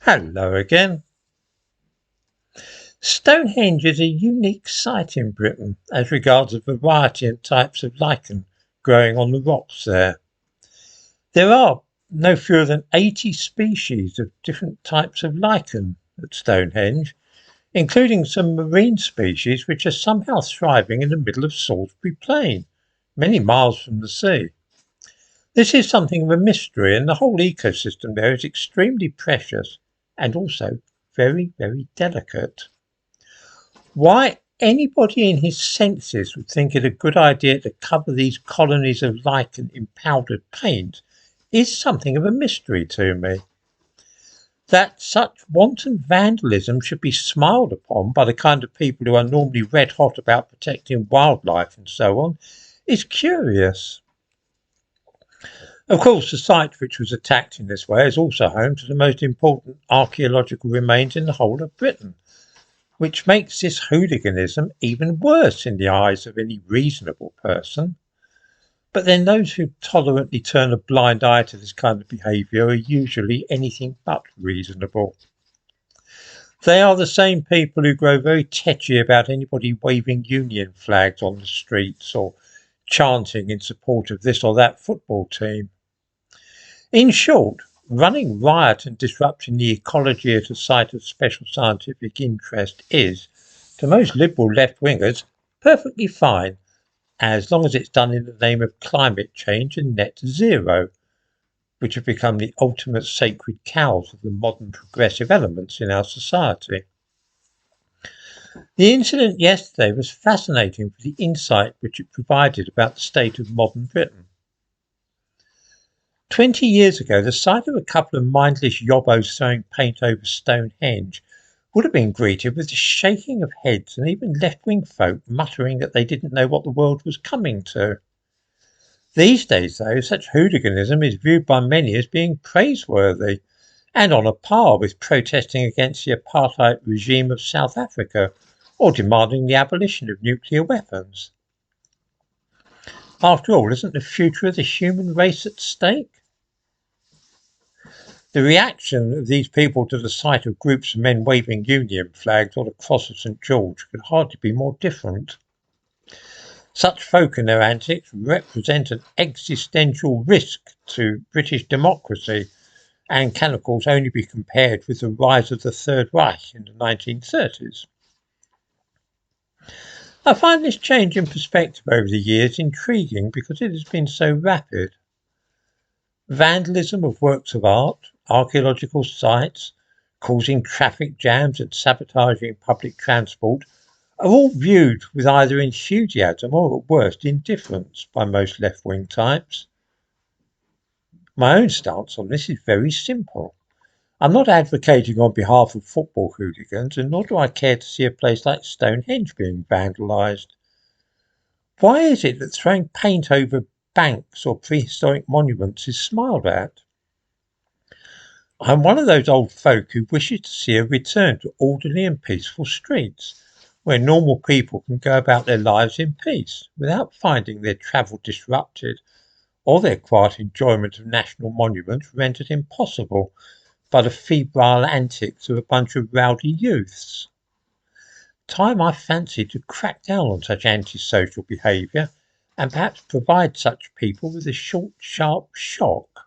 Hello again. Stonehenge is a unique site in Britain as regards a variety and types of lichen growing on the rocks there. There are no fewer than 80 species of different types of lichen at Stonehenge, including some marine species which are somehow thriving in the middle of Salisbury Plain, many miles from the sea. This is something of a mystery, and the whole ecosystem there is extremely precious and also very, very delicate. Why anybody in his senses would think it a good idea to cover these colonies of lichen in powdered paint is something of a mystery to me. That such wanton vandalism should be smiled upon by the kind of people who are normally red hot about protecting wildlife and so on is curious. Of course, the site which was attacked in this way is also home to the most important archaeological remains in the whole of Britain, which makes this hooliganism even worse in the eyes of any reasonable person. But then those who tolerantly turn a blind eye to this kind of behaviour are usually anything but reasonable. They are the same people who grow very tetchy about anybody waving union flags on the streets or chanting in support of this or that football team. In short, running riot and disrupting the ecology at a site of special scientific interest is, to most liberal left-wingers, perfectly fine, as long as it's done in the name of climate change and net zero, which have become the ultimate sacred cows of the modern progressive elements in our society. The incident yesterday was fascinating for the insight which it provided about the state of modern Britain. 20 years ago, the sight of a couple of mindless yobbos throwing paint over Stonehenge would have been greeted with the shaking of heads and even left-wing folk muttering that they didn't know what the world was coming to. These days, though, such hooliganism is viewed by many as being praiseworthy and on a par with protesting against the apartheid regime of South Africa or demanding the abolition of nuclear weapons. After all, isn't the future of the human race at stake? The reaction of these people to the sight of groups of men waving Union flags or the cross of St. George could hardly be more different. Such folk and their antics represent an existential risk to British democracy and can of course only be compared with the rise of the Third Reich in the 1930s. I find this change in perspective over the years intriguing because it has been so rapid. Vandalism of works of art, archaeological sites, causing traffic jams and sabotaging public transport are all viewed with either enthusiasm or at worst indifference by most left-wing types. My own stance on this is very simple. I'm not advocating on behalf of football hooligans, and nor do I care to see a place like Stonehenge being vandalised. Why is it that throwing paint over banks or prehistoric monuments is smiled at? I'm one of those old folk who wishes to see a return to orderly and peaceful streets, where normal people can go about their lives in peace, without finding their travel disrupted or their quiet enjoyment of national monuments rendered impossible by the febrile antics of a bunch of rowdy youths. Time, I fancy, to crack down on such antisocial behaviour and perhaps provide such people with a short, sharp shock.